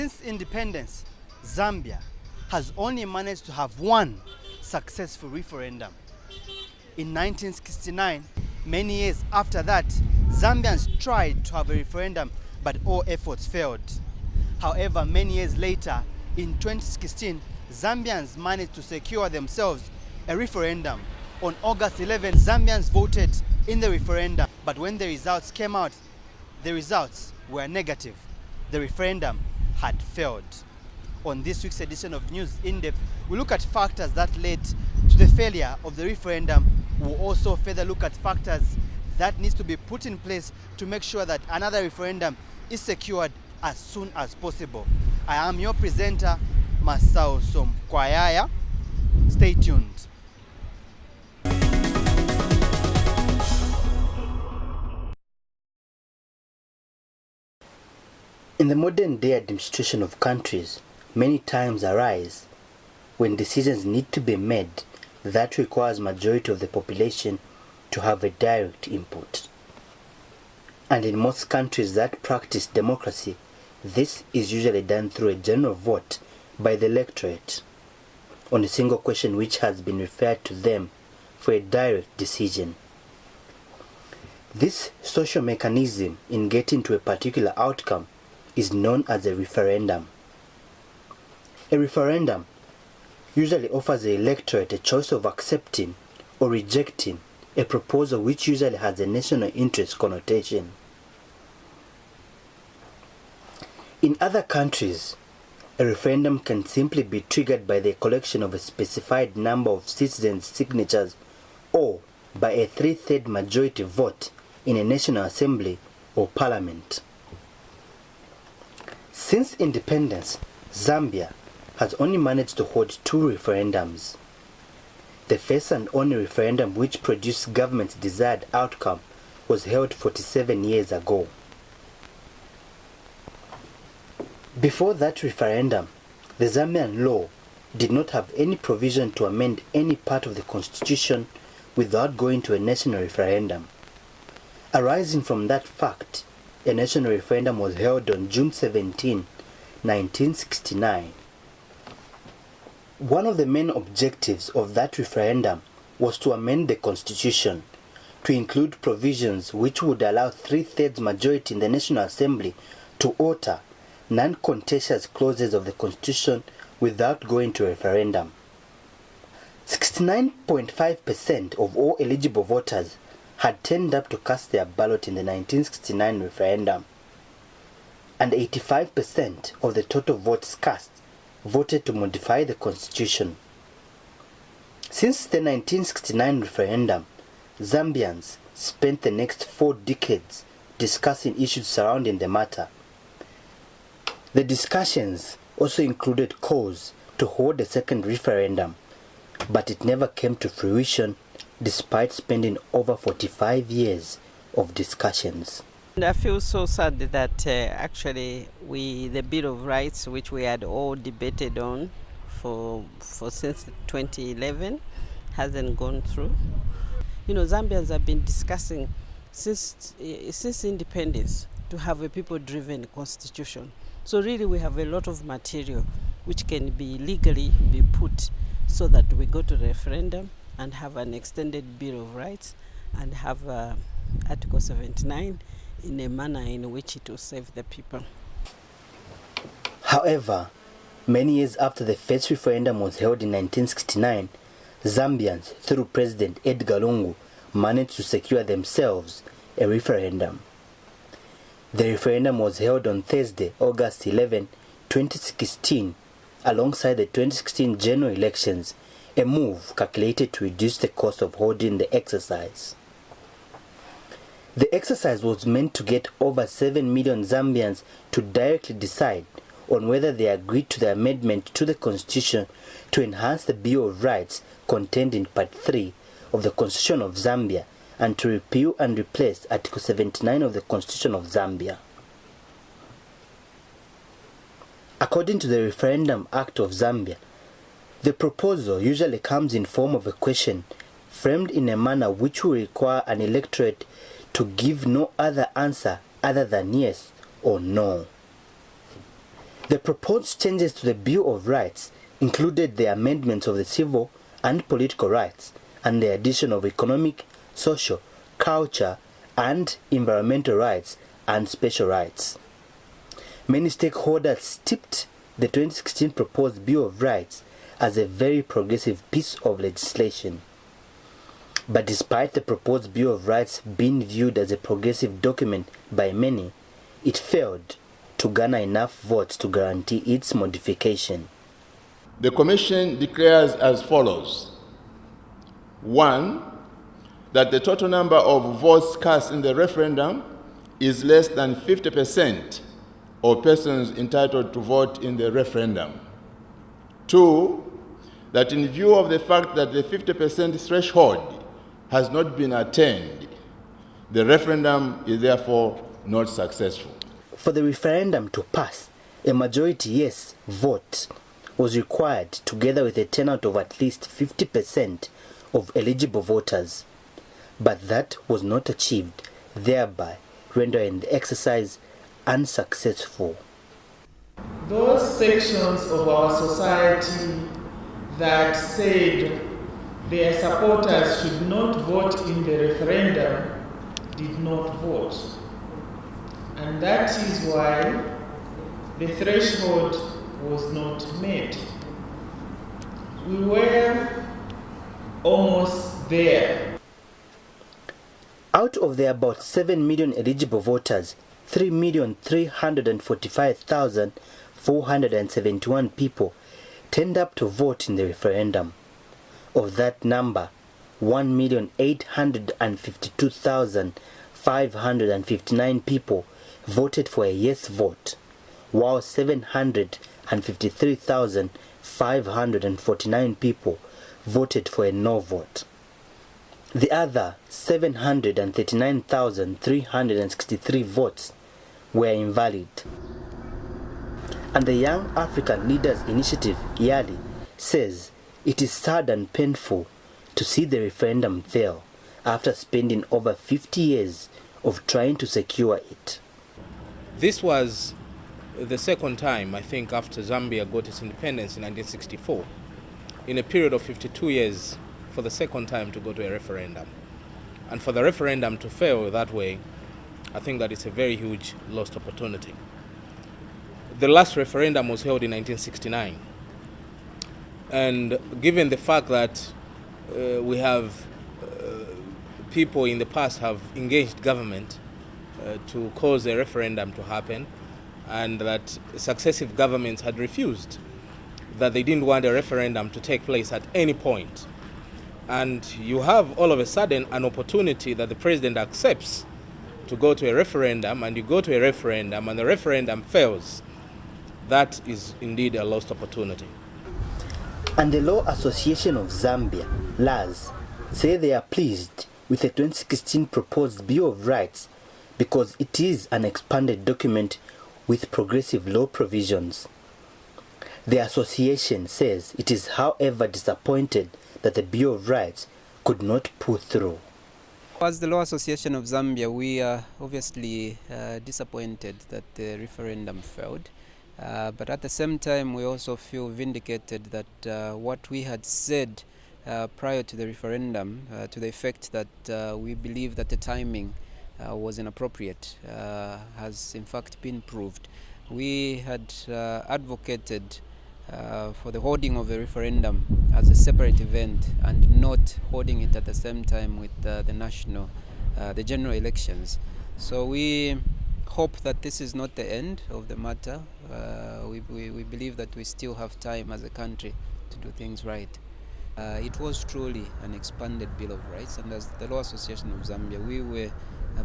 Since independence, Zambia has only managed to have one successful referendum. In 1969, many years after that, Zambians tried to have a referendum, but all efforts failed. However, many years later, in 2016, Zambians managed to secure themselves a referendum. On August 11, Zambians voted in the referendum, but when the results came out, the results were negative. The referendum had failed. On this week's edition of News In Depth, we look at factors that led to the failure of the referendum. We'll also further look at factors that needs to be put in place to make sure that another referendum is secured as soon as possible. I am your presenter, Masao Somkwayaya. Stay tuned. In the modern day administration of countries, many times arise when decisions need to be made that requires majority of the population to have a direct input. And in most countries that practice democracy, this is usually done through a general vote by the electorate on a single question which has been referred to them for a direct decision. This social mechanism in getting to a particular outcome is known as a referendum. A referendum usually offers the electorate a choice of accepting or rejecting a proposal which usually has a national interest connotation. In other countries, a referendum can simply be triggered by the collection of a specified number of citizens' signatures or by a 3/3 majority vote in a national assembly or parliament. Since independence, Zambia has only managed to hold 2 referendums. The first and only referendum which produced government's desired outcome was held 47 years ago. Before that referendum, the Zambian law did not have any provision to amend any part of the constitution without going to a national referendum. Arising from that fact, a national referendum was held on June 17, 1969. One of the main objectives of that referendum was to amend the constitution to include provisions which would allow 3/3 majority in the National Assembly to alter non-contentious clauses of the constitution without going to a referendum. 69.5% of all eligible voters had turned up to cast their ballot in the 1969 referendum, and 85% of the total votes cast voted to modify the constitution. Since the 1969 referendum, Zambians spent the next 4 decades discussing issues surrounding the matter. The discussions also included calls to hold a second referendum, but it never came to fruition despite spending over 45 years of discussions. And I feel so sad that actually the Bill of Rights, which we had all debated on for since 2011, hasn't gone through. You know, Zambians have been discussing since independence to have a people-driven constitution. So really we have a lot of material which can be legally be put so that we go to referendum and have an extended Bill of Rights and have Article 79 in a manner in which it will save the people. However, many years after the first referendum was held in 1969, Zambians, through President Edgar Lungu, managed to secure themselves a referendum. The referendum was held on Thursday, August 11, 2016, alongside the 2016 general elections, a move calculated to reduce the cost of holding the exercise. The exercise was meant to get over 7 million Zambians to directly decide on whether they agreed to the amendment to the Constitution to enhance the Bill of Rights contained in Part 3 of the Constitution of Zambia and to repeal and replace Article 79 of the Constitution of Zambia. According to the Referendum Act of Zambia, the proposal usually comes in form of a question framed in a manner which will require an electorate to give no other answer other than yes or no. The proposed changes to the Bill of Rights included the amendments of the civil and political rights and the addition of economic, social, culture, and environmental rights and special rights. Many stakeholders tipped the 2016 proposed Bill of Rights as a very progressive piece of legislation. But despite the proposed Bill of Rights being viewed as a progressive document by many, it failed to garner enough votes to guarantee its modification. The Commission declares as follows. 1. That the total number of votes cast in the referendum is less than 50% of persons entitled to vote in the referendum. 2. That in view of the fact that the 50% threshold has not been attained, the referendum is therefore not successful. For the referendum to pass, a majority yes vote was required together with a turnout of at least 50% of eligible voters. But that was not achieved, thereby rendering the exercise unsuccessful. Those sections of our society that said their supporters should not vote in the referendum did not vote. And that is why the threshold was not met. We were almost there. Out of the about 7 million eligible voters, 3,345,471 people turned up to vote in the referendum. Of that number, 1,852,559 people voted for a yes vote, while 753,549 people voted for a no vote. The other 739,363 votes were invalid. And the Young African Leaders Initiative, YALI, says it is sad and painful to see the referendum fail after spending over 50 years of trying to secure it. This was the second time, I think, after Zambia got its independence in 1964, in a period of 52 years, for the second time to go to a referendum. And for the referendum to fail that way, I think that it's a very huge lost opportunity. The last referendum was held in 1969. And given the fact that we have people in the past have engaged government to cause a referendum to happen, and that successive governments had refused, that they didn't want a referendum to take place at any point. And you have all of a sudden an opportunity that the president accepts to go to a referendum, and you go to a referendum and the referendum fails. That is indeed a lost opportunity. And the Law Association of Zambia, LAZ, say they are pleased with the 2016 proposed Bill of Rights because it is an expanded document with progressive law provisions. The association says it is, however, disappointed that the Bill of Rights could not pull through. As the Law Association of Zambia, we are obviously disappointed that the referendum failed. But at the same time, we also feel vindicated that what we had said prior to the referendum, to the effect that we believe that the timing was inappropriate, has in fact been proved. We had advocated for the holding of the referendum as a separate event and not holding it at the same time with the general elections. So we hope that this is not the end of the matter. We believe that we still have time as a country to do things right. It was truly an expanded Bill of Rights, and as the Law Association of Zambia, we were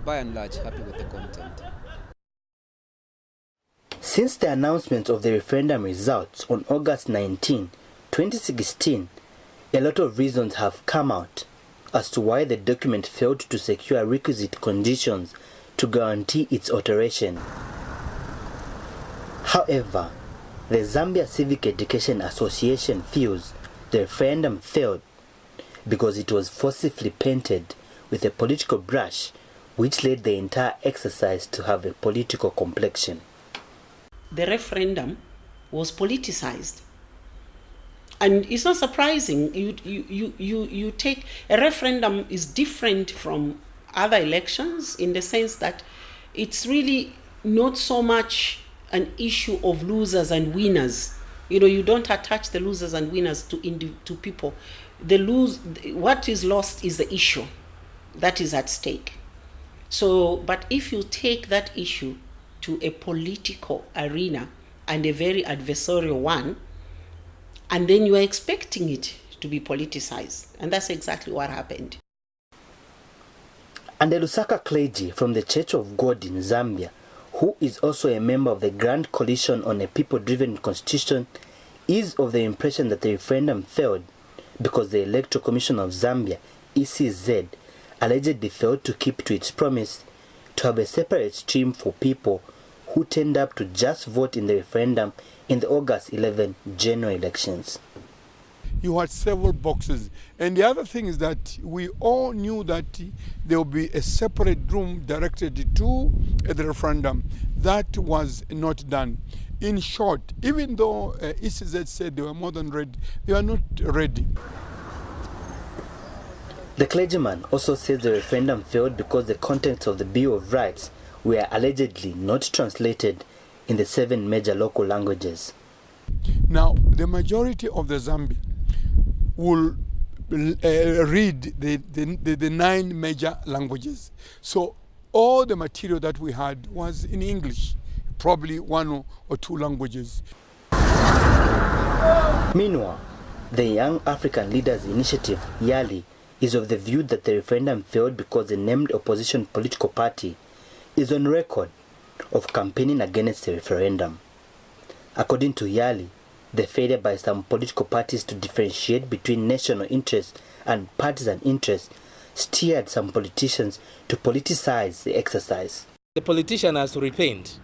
by and large happy with the content. Since the announcement of the referendum results on August 19, 2016, a lot of reasons have come out as to why the document failed to secure requisite conditions to guarantee its alteration. However, the Zambia Civic Education Association feels the referendum failed because it was forcibly painted with a political brush, which led the entire exercise to have a political complexion. The referendum was politicized. And it's not surprising. You take a referendum is different from other elections in the sense that it's really not so much an issue of losers and winners. You don't attach the losers and winners to people. What is lost is the issue that is at stake. So, but if you take that issue to a political arena and a very adversarial one, and then you are expecting it to be politicized, and that's exactly what happened. And the Lusaka clergy from the Church of God in Zambia, who is also a member of the Grand Coalition on a People-Driven Constitution, is of the impression that the referendum failed because the Electoral Commission of Zambia, ECZ, allegedly failed to keep to its promise to have a separate stream for people who turned up to just vote in the referendum in the August 11 general elections. You had several boxes. And the other thing is that we all knew that there would be a separate room directed to the referendum. That was not done. In short, even though ECZ said they were more than ready, they were not ready. The clergyman also says the referendum failed because the contents of the Bill of Rights were allegedly not translated in the 7 major local languages. Now, the majority of the Zambian will read the 9 major languages. So all the material that we had was in English, probably 1 or 2 languages. Meanwhile, the Young African Leaders Initiative, YALI, is of the view that the referendum failed because the named opposition political party is on record of campaigning against the referendum. According to YALI, the failure by some political parties to differentiate between national interests and partisan interests steered some politicians to politicize the exercise. The politician has to repent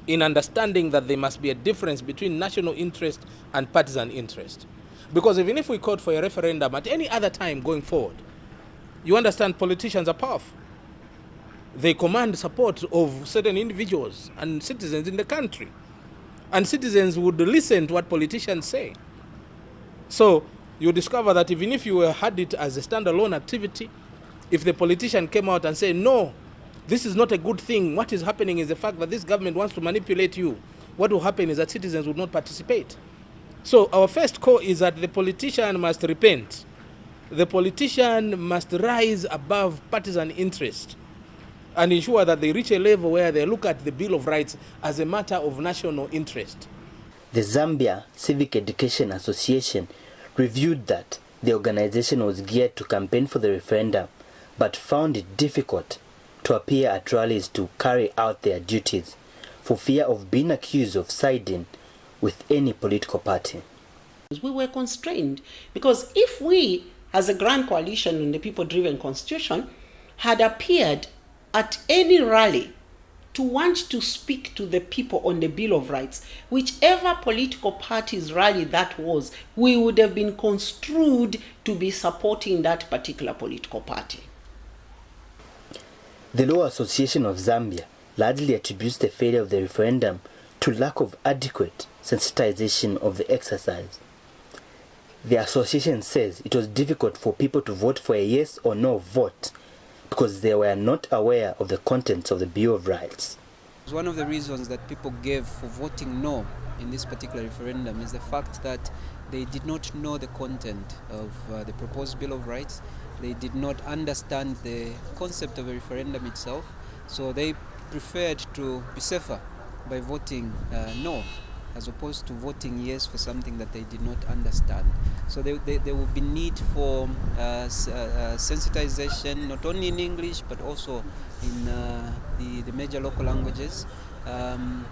in understanding that there must be a difference between national interest and partisan interest. Because even if we called for a referendum at any other time going forward, you understand politicians are powerful. They command support of certain individuals and citizens in the country. And citizens would listen to what politicians say. So you discover that even if you had it as a standalone activity, if the politician came out and said, no, this is not a good thing, what is happening is the fact that this government wants to manipulate you, what will happen is that citizens would not participate. So our first call is that the politician must repent. The politician must rise above partisan interest and ensure that they reach a level where they look at the Bill of Rights as a matter of national interest. The Zambia Civic Education Association reviewed that the organization was geared to campaign for the referendum, but found it difficult to appear at rallies to carry out their duties for fear of being accused of siding with any political party. We were constrained because if we, as a Grand Coalition in the People-Driven Constitution, had appeared at any rally to want to speak to the people on the Bill of Rights, whichever political party's rally that was, we would have been construed to be supporting that particular political party. The Law Association of Zambia largely attributes the failure of the referendum to lack of adequate sensitization of the exercise. The association says it was difficult for people to vote for a yes or no vote because they were not aware of the contents of the Bill of Rights. One of the reasons that people gave for voting no in this particular referendum is the fact that they did not know the content of the proposed Bill of Rights. They did not understand the concept of a referendum itself, so they preferred to be safer by voting no, as opposed to voting yes for something that they did not understand. So there will be need for sensitization, not only in English, but also in the major local languages.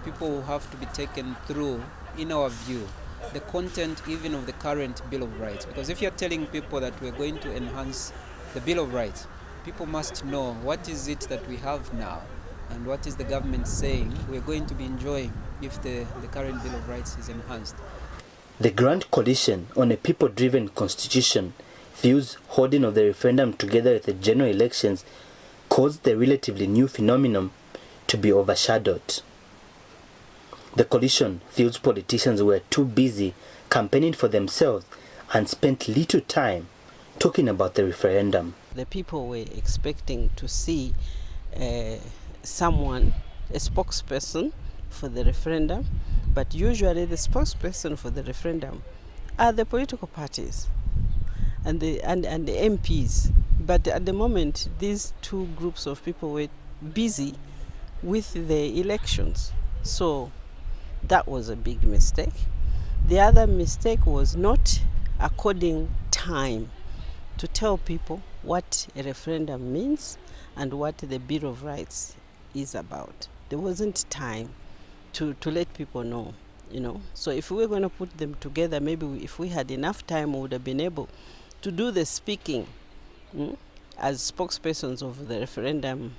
People will have to be taken through, in our view, the content even of the current Bill of Rights. Because if you're telling people that we're going to enhance the Bill of Rights, people must know what is it that we have now and what is the government saying we're going to be enjoying if the current Bill of Rights is enhanced. The Grand Coalition on a People-Driven Constitution views holding of the referendum together with the general elections caused the relatively new phenomenon to be overshadowed. The coalition feels politicians were too busy campaigning for themselves and spent little time talking about the referendum. The people were expecting to see someone, a spokesperson for the referendum, but usually the spokesperson for the referendum are the political parties and the MPs. But at the moment, these two groups of people were busy with the elections. So that was a big mistake. The other mistake was not according time to tell people what a referendum means and what the Bill of Rights is about. There wasn't time to let people know, you know. So if we were going to put them together, maybe if we had enough time, we would have been able to do the speaking as spokespersons of the referendum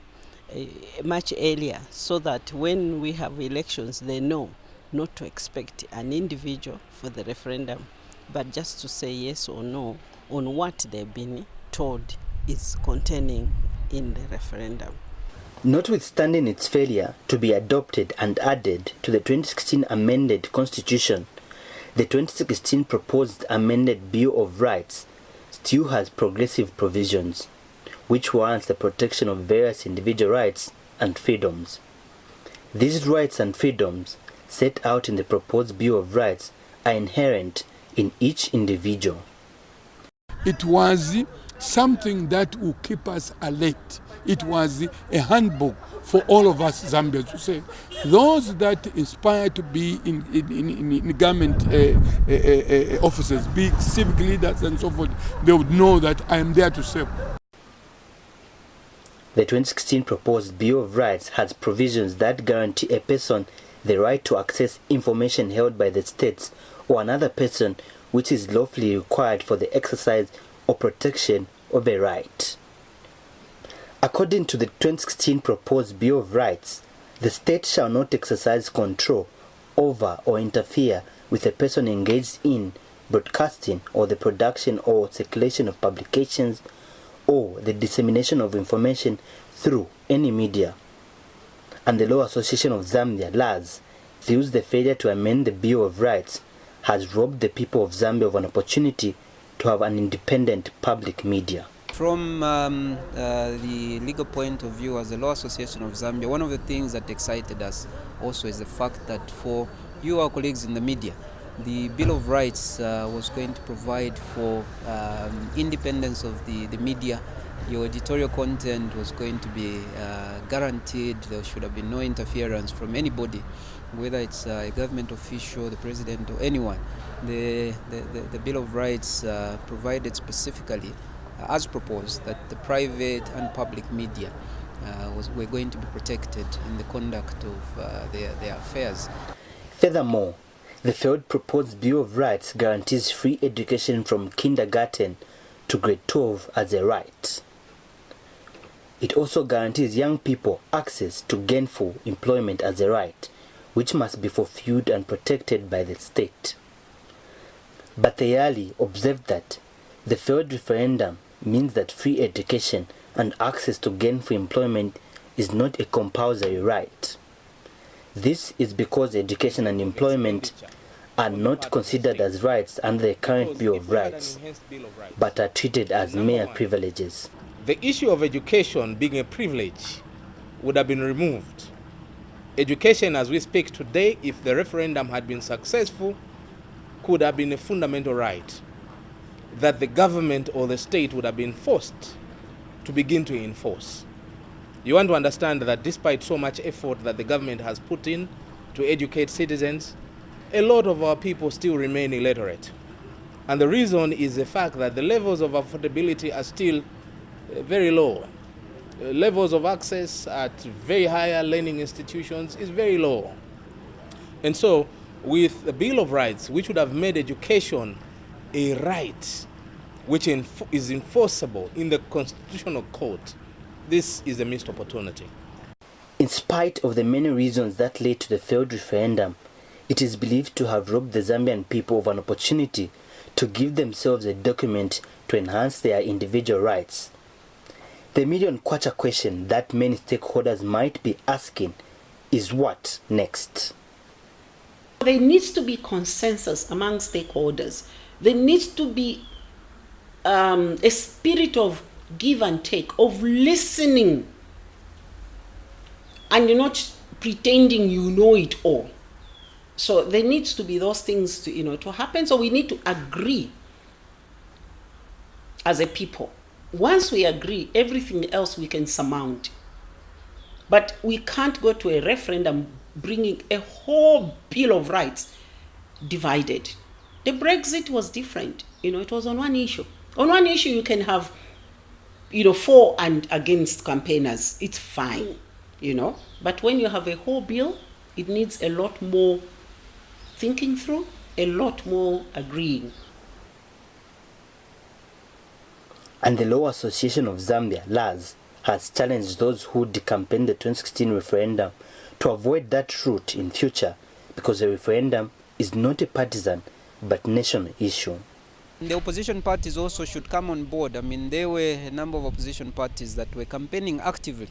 much earlier, so that when we have elections, they know not to expect an individual for the referendum, but just to say yes or no on what they've been told is containing in the referendum. Notwithstanding its failure to be adopted and added to the 2016 amended Constitution, the 2016 proposed amended Bill of Rights still has progressive provisions, which warrants the protection of various individual rights and freedoms. These rights and freedoms set out in the proposed Bill of Rights are inherent in each individual. It was something that will keep us alert. It was a handbook for all of us Zambians to say, those that aspire to be in government offices, big civic leaders and so forth, they would know that I am there to serve. The 2016 proposed Bill of Rights has provisions that guarantee a person the right to access information held by the states or another person which is lawfully required for the exercise or protection of a right. According to the 2016 proposed Bill of Rights, the state shall not exercise control over or interfere with a person engaged in broadcasting or the production or circulation of publications or the dissemination of information through any media. And the Law Association of Zambia, LAZ, feels the failure to amend the Bill of Rights has robbed the people of Zambia of an opportunity to have an independent public media. From the legal point of view, as the Law Association of Zambia, one of the things that excited us also is the fact that for you, our colleagues in the media, the Bill of Rights was going to provide for independence of the media. Your editorial content was going to be guaranteed. There should have been no interference from anybody, whether it's a government official, the president, or anyone. The Bill of Rights provided specifically, as proposed, that the private and public media were going to be protected in the conduct of their affairs. Furthermore, the failed proposed Bill of Rights guarantees free education from kindergarten to grade 12 as a right. It also guarantees young people access to gainful employment as a right, which must be fulfilled and protected by the state. But the Yali observed that the failed referendum means that free education and access to gainful employment is not a compulsory right. This is because education and employment are not considered as rights under the current Bill of Rights, but are treated as mere privileges. The issue of education being a privilege would have been removed. Education as we speak today, if the referendum had been successful, could have been a fundamental right that the government or the state would have been forced to begin to enforce. You want to understand that despite so much effort that the government has put in to educate citizens, a lot of our people still remain illiterate. And the reason is the fact that the levels of affordability are still very low. Levels of access at very higher learning institutions is very low. And so with the Bill of Rights, which would have made education a right which is enforceable in the constitutional court, this is a missed opportunity. In spite of the many reasons that led to the failed referendum, it is believed to have robbed the Zambian people of an opportunity to give themselves a document to enhance their individual rights. The million kwacha question that many stakeholders might be asking is what next? There needs to be consensus among stakeholders. There needs to be a spirit of give and take, of listening, and you're not pretending you know it all. So there needs to be those things to happen. So we need to agree as a people. Once we agree, everything else we can surmount. But we can't go to a referendum bringing a whole Bill of Rights divided. The Brexit was different. It was on one issue. On one issue, you can have, for and against campaigners. It's fine, But when you have a whole bill, it needs a lot more thinking through, a lot more agreeing. And the Law Association of Zambia, LAZ, has challenged those who decampaigned the 2016 referendum to avoid that route in future because the referendum is not a partisan but national issue. The opposition parties also should come on board. I mean, there were a number of opposition parties that were campaigning actively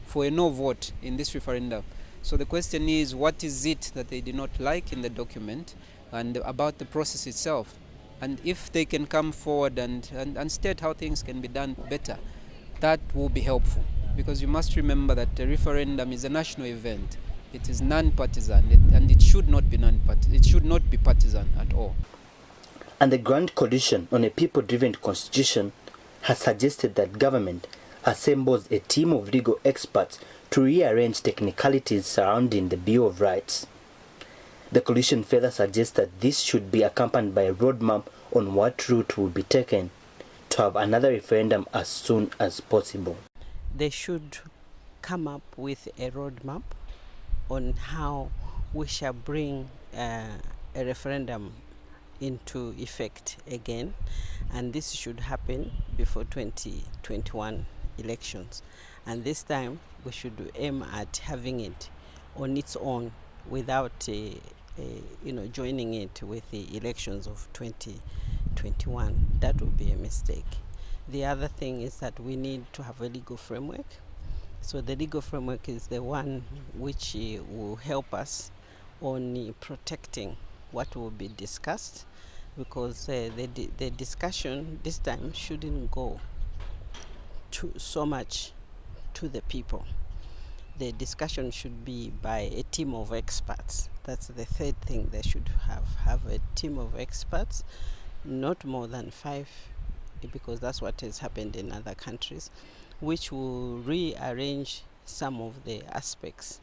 for a no vote in this referendum. So the question is, what is it that they did not like in the document and about the process itself? And if they can come forward and state how things can be done better, that will be helpful. Because you must remember that the referendum is a national event. It is non-partisan, and it should not be it should not be partisan at all. And the Grand Coalition on a People-Driven Constitution has suggested that government assembles a team of legal experts to rearrange technicalities surrounding the Bill of Rights. The coalition further suggests that this should be accompanied by a roadmap on what route will be taken to have another referendum as soon as possible. They should come up with a roadmap on how we shall bring a referendum into effect again, and this should happen before 2021 elections. And this time we should aim at having it on its own without joining it with the elections of 2021. That would be a mistake. The other thing is that we need to have a legal framework. So the legal framework is the one which will help us on protecting what will be discussed, because the discussion this time shouldn't go so much to the people. The discussion should be by a team of experts. That's the third thing. They should have a team of experts, not more than 5, because that's what has happened in other countries, which will rearrange some of the aspects.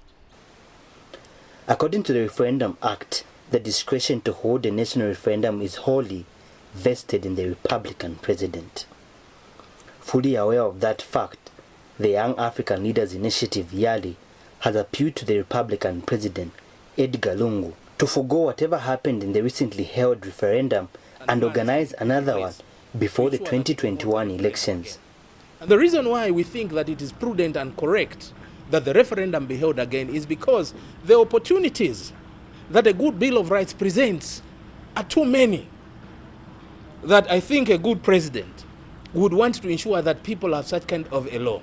According to the Referendum Act, the discretion to hold a national referendum is wholly vested in the Republican president. Fully aware of that fact, the Young African Leaders Initiative, YALI, has appealed to the Republican president, Edgar Lungu, to forgo whatever happened in the recently held referendum and organize another one before the 2021 elections. And the reason why we think that it is prudent and correct that the referendum be held again is because the opportunities that a good Bill of Rights presents are too many, that I think a good president would want to ensure that people have such kind of a law.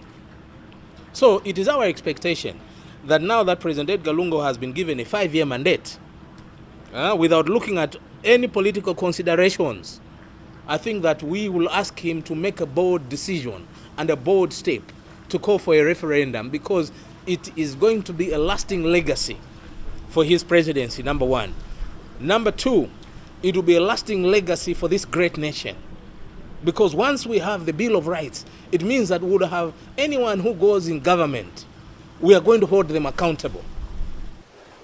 So it is our expectation that now that President Edgar Lungu has been given a 5-year mandate, without looking at any political considerations, I think that we will ask him to make a bold decision and a bold step to call for a referendum, because it is going to be a lasting legacy for his presidency, number one. Number two, it will be a lasting legacy for this great nation. Because once we have the Bill of Rights, it means that we would have anyone who goes in government, we are going to hold them accountable.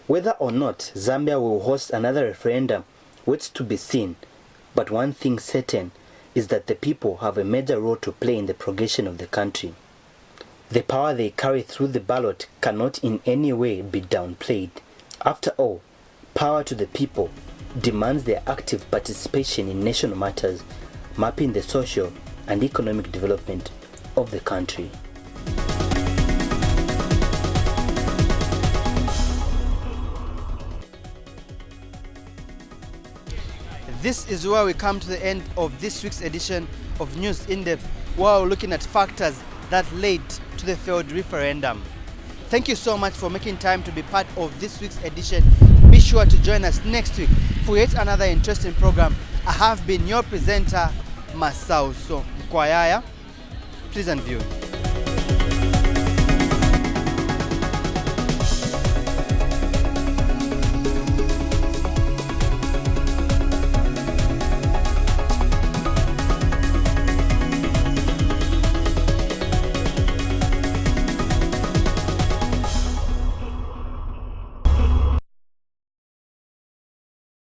Whether or not Zambia will host another referendum waits to be seen, but one thing certain is that the people have a major role to play in the progression of the country. The power they carry through the ballot cannot in any way be downplayed. After all, power to the people demands their active participation in national matters, mapping the social and economic development of the country. This is where we come to the end of this week's edition of News in Depth, where we're looking at factors that led to the failed referendum. Thank you so much for making time to be part of this week's edition. Be sure to join us next week for yet another interesting program. I have been your presenter, Masauso Mkwayaya. Pleasant viewing.